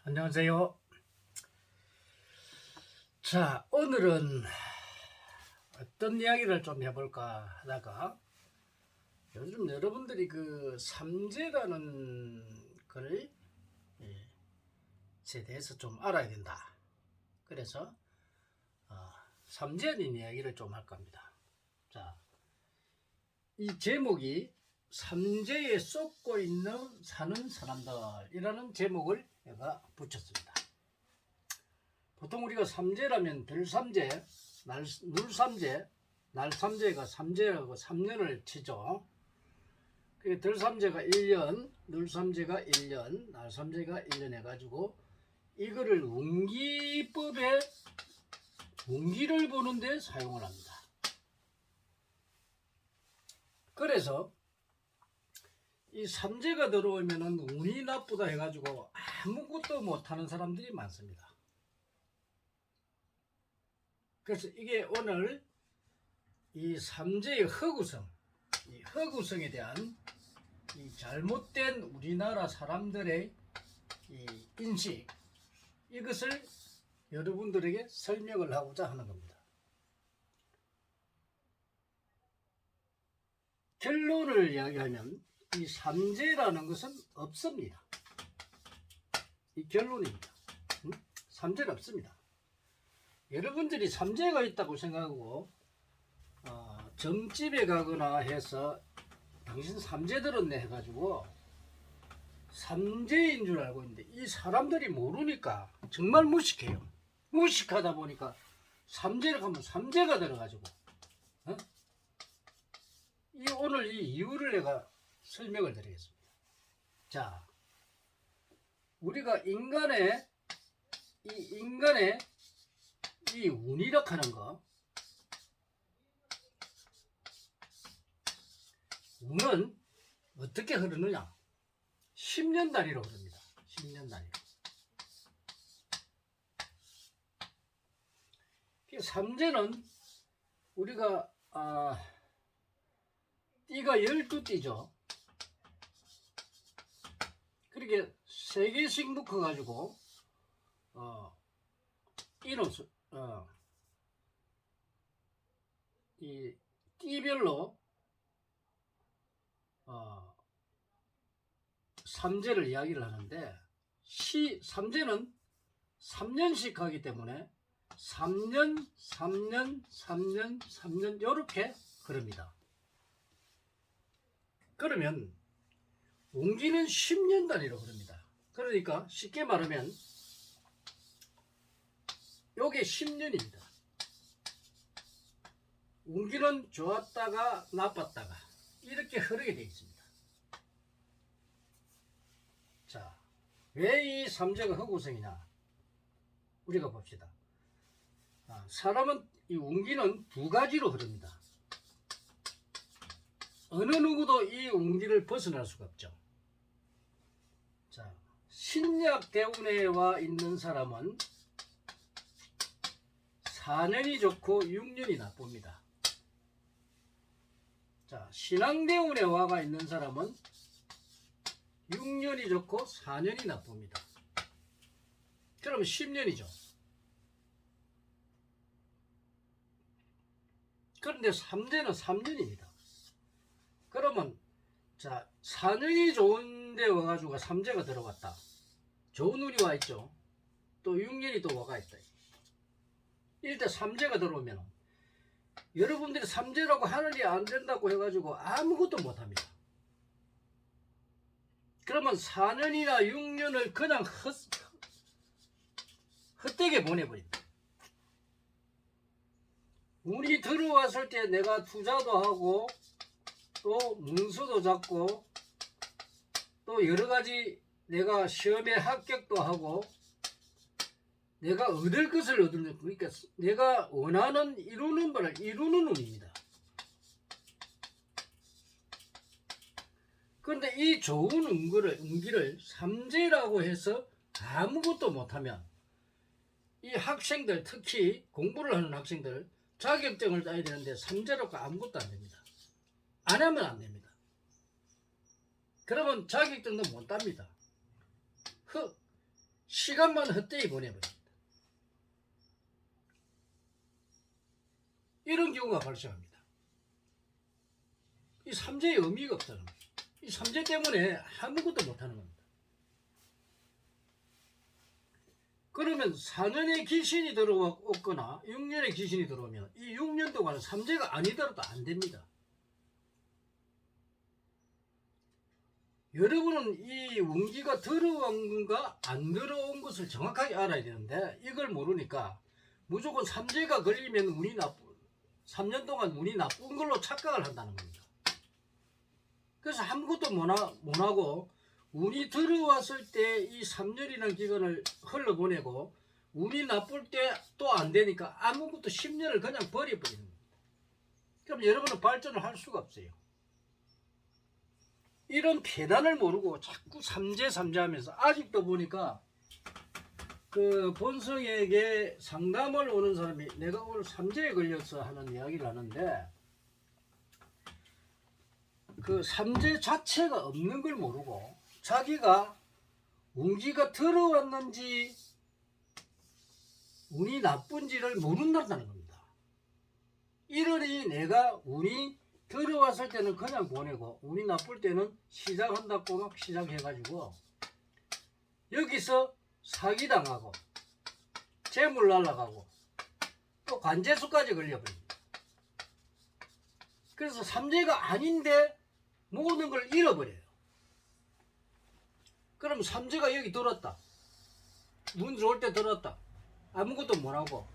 안녕하세요. 자, 오늘은 어떤 이야기를 좀 해볼까 하다가 요즘 여러분들이 그 삼재라는 걸 에 대해서 좀 알아야 된다. 그래서 삼재에 대한 이야기를 좀 할 겁니다. 자, 이 제목이 삼재에 쏟고 있는 사는 사람들이라는 제목을 내가 붙였습니다. 보통 우리가 삼재라면 별삼재, 눌삼재, 날삼재가 삼재라고 3년을 치죠. 그게 들삼재가 1년, 눌삼재가 1년, 날삼재가 1년 해가지고 이거를 운기법에 운기를 보는데 사용을 합니다. 그래서 이 삼재가 들어오면은 운이 나쁘다 해가지고 아무것도 못하는 사람들이 많습니다. 그래서 이게 오늘 이 삼재의 허구성, 이 허구성에 대한 이 잘못된 우리나라 사람들의 이 인식, 이것을 여러분들에게 설명을 하고자 하는 겁니다. 결론을 이야기하면 이 삼재라는 것은 없습니다. 이 결론입니다. 삼재는 없습니다. 여러분들이 삼재가 있다고 생각하고 점집에 가거나 해서 당신 삼재 들었네 해가지고 삼재인 줄 알고 있는데 이 사람들이 모르니까 정말 무식해요. 무식하다 보니까 삼재를 하면 삼재가 들어가지고 오늘 이 이유를 내가 설명을 드리겠습니다. 자, 우리가 인간의 이 운이라고 하는 거, 운은 어떻게 흐르느냐? 10년 단위로 흐릅니다. 10년 단위로. 삼재는 우리가 띠가 12띠죠. 그렇게 3개씩 묶어가지고 이 띠별로 삼재를 이야기를 하는데 삼재는 3년씩 하기 때문에 3년, 3년, 3년, 3년 이렇게 흐릅니다. 그러면 운기는 10년 단위로 흐릅니다. 그러니까 쉽게 말하면 요게 10년입니다. 운기는 좋았다가 나빴다가 이렇게 흐르게 되어 있습니다. 자, 왜 이 삼재가 허구성이냐? 우리가 봅시다. 사람은 이 운기는 두 가지로 흐릅니다. 어느 누구도 이 운기를 벗어날 수가 없죠. 자, 신약 대운에 와 있는 사람은 4년이 좋고 6년이 나쁩니다. 자, 신앙대운에 와가 있는 사람은 6년이 좋고 4년이 나쁩니다. 그러면 10년이죠. 그런데 삼재는 3년입니다. 그러면 자, 4년이 좋은데 와가지고 삼재가 들어갔다. 좋은 운이 와 있죠. 또 6년이 또 와가 있다. 이럴 때 삼재가 들어오면 여러분들이 삼재라고 하늘이 안 된다고 해가지고 아무것도 못합니다. 그러면 4년이나 6년을 그냥 헛되게 보내버립니다. 운이 들어왔을 때 내가 투자도 하고 또 문서도 잡고 또 여러가지 내가 시험에 합격도 하고 내가 얻을 것을 얻는, 그러니까 내가 원하는 이루는 바를 이루는 운입니다. 그런데 이 좋은 운기를 삼재라고 해서 아무것도 못하면 이 학생들, 특히 공부를 하는 학생들 자격증을 따야 되는데 삼재라고 아무것도 안 됩니다. 안 하면 안 됩니다. 그러면 자격증도 못 땁니다. 시간만 헛되이 보내버립니다. 이런 경우가 발생합니다. 이 삼재의 의미가 없다는 거예요. 이 삼재 때문에 아무것도 못하는 겁니다. 그러면 4년의 귀신이 들어오거나 6년의 귀신이 들어오면 이 6년 동안은 삼재가 아니더라도 안 됩니다. 여러분은 이 운기가 들어온 건가 안 들어온 것을 정확하게 알아야 되는데 이걸 모르니까 무조건 삼재가 걸리면 운이 3년 동안 운이 나쁜 걸로 착각을 한다는 겁니다. 그래서 아무것도 못하고 운이 들어왔을 때 이 3년이라는 기간을 흘러보내고 운이 나쁠 때 또 안 되니까 아무것도 10년을 그냥 버려버리는 겁니다. 그럼 여러분은 발전을 할 수가 없어요. 이런 폐단을 모르고 자꾸 삼재 하면서 아직도 보니까 그 본성에게 상담을 오는 사람이 내가 오늘 삼재에 걸려서 하는 이야기를 하는데 그 삼재 자체가 없는 걸 모르고 자기가 운기가 들어왔는지 운이 나쁜지를 모른다는 겁니다. 이러니 내가 운이 들어왔을 때는 그냥 보내고 운이 나쁠 때는 시작한다고 막 시작해가지고 여기서 사기당하고 재물 날아가고 또 관제수까지 걸려버립니다. 그래서 삼재가 아닌데 모든 걸 잃어버려요. 그럼 삼재가 여기 들었다. 문 들어올 때 들었다. 아무것도 못하고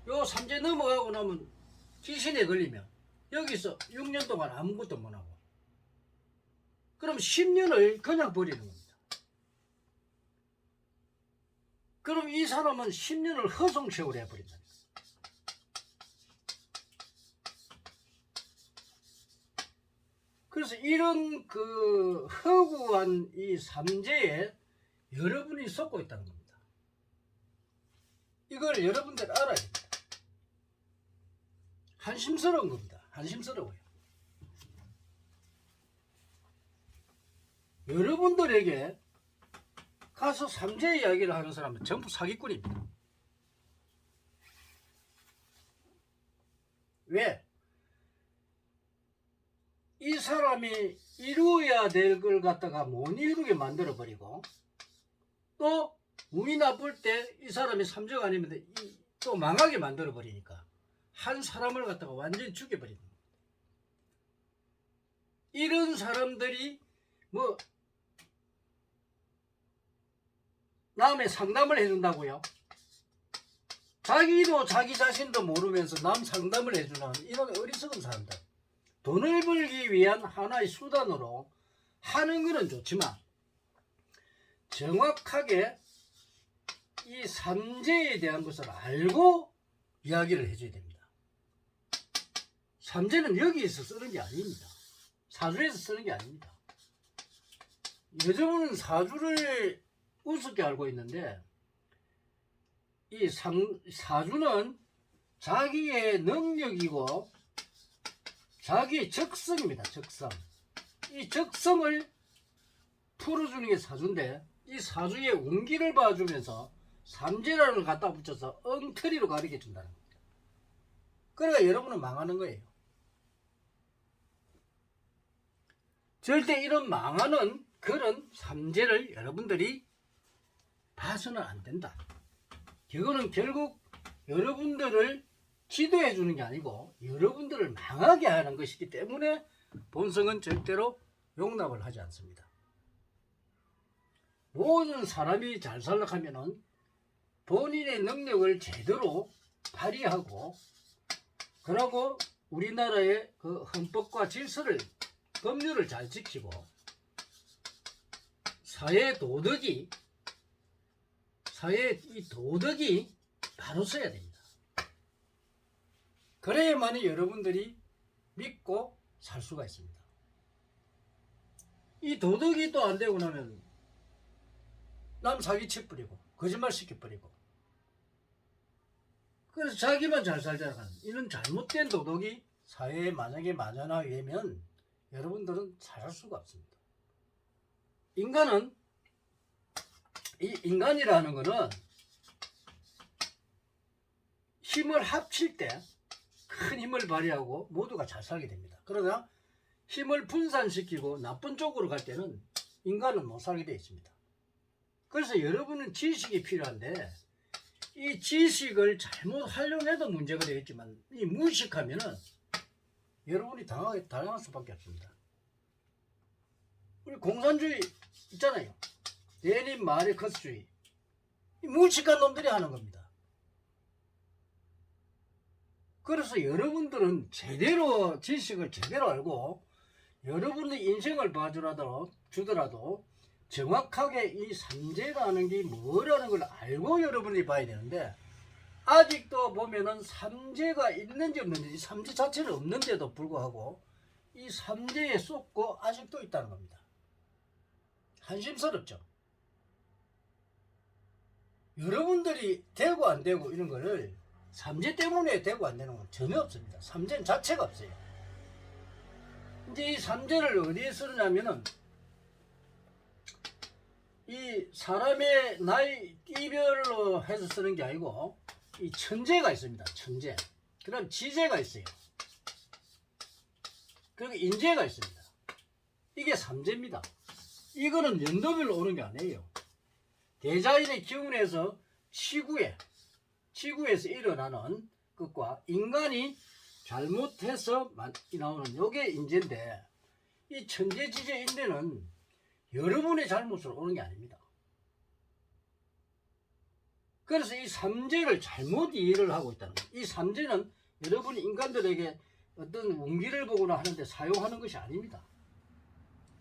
요 삼재 넘어가고 나면 귀신에 걸리면 여기서 6년 동안 아무것도 못하고 그럼 10년을 그냥 버리는 겁니다. 그럼 이 사람은 10년을 허송세월 해버린다. 그래서 이런 그 허구한 이 삼재에 여러분이 속고 있다는 겁니다. 이걸 여러분들 알아야 됩니다. 한심스러운 겁니다. 한심스러워요. 여러분들에게 가서 삼재 이야기를 하는 사람은 전부 사기꾼입니다. 왜? 이 사람이 이루어야 될 걸 갖다가 못 이루게 만들어버리고 또 운이 나쁠 때 이 사람이 삼재가 아니면 또 망하게 만들어버리니까 한 사람을 갖다가 완전히 죽여버립니다. 이런 사람들이 뭐 남의 상담을 해준다고요? 자기도 자기 자신도 모르면서 남 상담을 해주는 이런 어리석은 사람들. 돈을 벌기 위한 하나의 수단으로 하는 것은 좋지만 정확하게 이 삼재에 대한 것을 알고 이야기를 해줘야 됩니다. 삼재는 여기에서 쓰는 게 아닙니다. 사주에서 쓰는 게 아닙니다. 요즘은 사주를 우습게 알고 있는데 이 사주는 자기의 능력이고 자기의 적성입니다. 적성. 이 적성을 풀어주는 게 사주인데 이 사주의 운기를 봐주면서 삼재라는 걸 갖다 붙여서 엉터리로 가르쳐 준다는 겁니다. 그러니까 여러분은 망하는 거예요. 절대 이런 망하는 그런 삼재를 여러분들이 봐서는 안 된다. 그거는 결국 여러분들을 지도해 주는 게 아니고 여러분들을 망하게 하는 것이기 때문에 본성은 절대로 용납을 하지 않습니다. 모든 사람이 잘 살려고 하면은 본인의 능력을 제대로 발휘하고 그러고 우리나라의 그 헌법과 질서를 법률을 잘 지키고 사회 도덕이 바로 서야 됩니다. 그래야만이 여러분들이 믿고 살 수가 있습니다. 이 도덕이 또 안 되고 나면 남 사기쳐 버리고 거짓말 시켜 버리고 그래서 자기만 잘 살자는 이런 잘못된 도덕이 사회에 만약에 만연하게 되면 여러분들은 살 수가 없습니다. 인간은 이 인간이라는 거는 힘을 합칠 때 큰 힘을 발휘하고 모두가 잘 살게 됩니다. 그러나 힘을 분산시키고 나쁜 쪽으로 갈 때는 인간은 못 살게 되어 있습니다. 그래서 여러분은 지식이 필요한데 이 지식을 잘못 활용해도 문제가 되겠지만 이 무식하면은 여러분이 당할 수밖에 없습니다. 우리 공산주의 있잖아요. 레닌 마르크스주의. 이 무식한 놈들이 하는 겁니다. 그래서 여러분들은 제대로 지식을 제대로 알고 여러분의 인생을 봐주더라도 정확하게 이 삼재라는 게 뭐라는 걸 알고 여러분이 봐야 되는데 아직도 보면은 삼재가 있는지 없는지 삼재 자체는 없는데도 불구하고 이 삼재에 쏟고 아직도 있다는 겁니다. 한심스럽죠. 여러분들이 되고 안 되고 이런 거를 삼재 때문에 되고 안 되는 건 전혀 없습니다. 삼재 자체가 없어요. 이제 이 삼재를 어디에 쓰느냐면은 이 사람의 나이 띠별로 해서 쓰는 게 아니고 이 천재가 있습니다. 천재. 그 다음 지재가 있어요. 그리고 인재가 있습니다. 이게 삼재입니다. 이거는 연도별로 오는 게 아니에요. 대자연의 기운에서 지구에서 일어나는 것과 인간이 잘못해서 나오는 요게 인재인데 이 천재지재 인재는 여러분의 잘못으로 오는 게 아닙니다. 그래서 이 삼재를 잘못 이해를 하고 있다는 거예요. 이 삼재는 여러분이 인간들에게 어떤 운기를 보거나 하는데 사용하는 것이 아닙니다.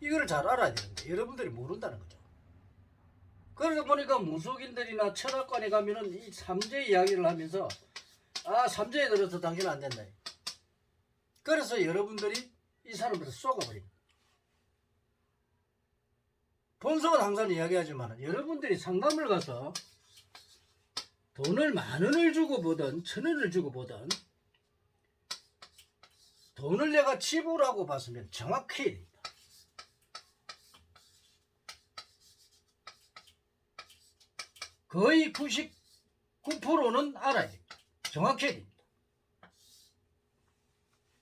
이거를 잘 알아야 되는데 여러분들이 모른다는 거죠. 그러다 보니까 무속인들이나 철학관에 가면은 이 삼재 이야기를 하면서 삼재에 들어서 당신은 안 된다. 그래서 여러분들이 이 사람들을 쏘아버립니다. 본성은 항상 이야기하지만 여러분들이 상담을 가서 돈을 10,000원을 주고 보든 1,000원을 주고 보든 돈을 내가 지불하고 봤으면 정확히 해야 됩니다. 거의 99%는 알아야 됩니다. 정확히 해야 됩니다.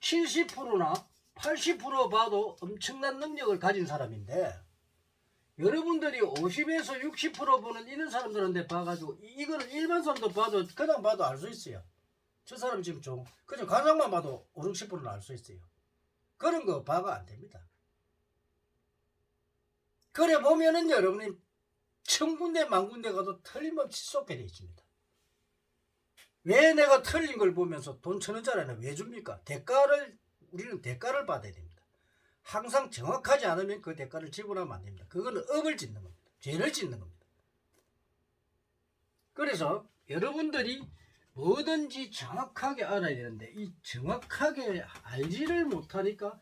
70%나 80% 봐도 엄청난 능력을 가진 사람인데 여러분들이 50에서 60% 보는 이런 사람들한테 봐가지고 이거는 일반 사람도 봐도 그냥 봐도 알 수 있어요. 저 사람 지금 그냥 가장만 봐도 5, 60%는 알 수 있어요. 그런 거 봐가 안 됩니다. 그래 보면은 여러분이 1000군데 10,000군데 가도 틀림없이 쏟게 되어 있습니다. 왜 내가 틀린 걸 보면서 돈 1,000원짜리는 왜 줍니까? 우리는 대가를 받아야 됩니다. 항상 정확하지 않으면 그 대가를 지불하면 안 됩니다. 그거는 업을 짓는 겁니다. 죄를 짓는 겁니다. 그래서 여러분들이 뭐든지 정확하게 알아야 되는데 이 정확하게 알지를 못하니까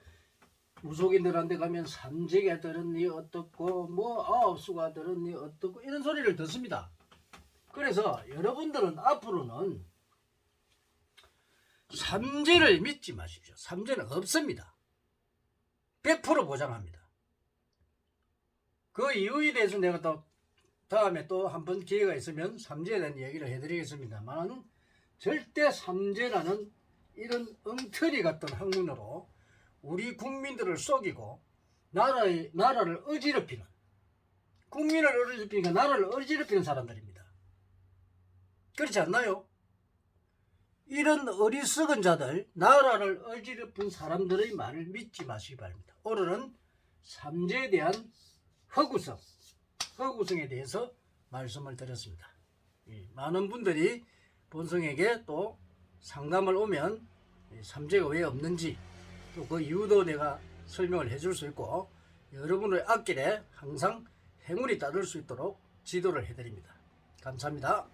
무속인들한테 가면 삼재가 들었니 어떻고 아홉수가 들었니 어떻고 이런 소리를 듣습니다. 그래서 여러분들은 앞으로는 삼재를 믿지 마십시오. 삼재는 없습니다. 100% 보장합니다. 그 이유에 대해서 내가 또 다음에 또 한 번 기회가 있으면 삼재에 대한 얘기를 해드리겠습니다만 절대 삼재라는 이런 엉터리 같은 학문으로 우리 국민들을 속이고 나라를 어지럽히는 국민을 어지럽히니까 나라를 어지럽히는 사람들입니다. 그렇지 않나요? 이런 어리석은 자들, 나라를 어지럽힌 사람들의 말을 믿지 마시기 바랍니다. 오늘은 삼재에 대한 허구성에 대해서 말씀을 드렸습니다. 많은 분들이 본성에게 또 상담을 오면 삼재가 왜 없는지 또 그 이유도 내가 설명을 해줄 수 있고 여러분의 앞길에 항상 행운이 따를 수 있도록 지도를 해드립니다. 감사합니다.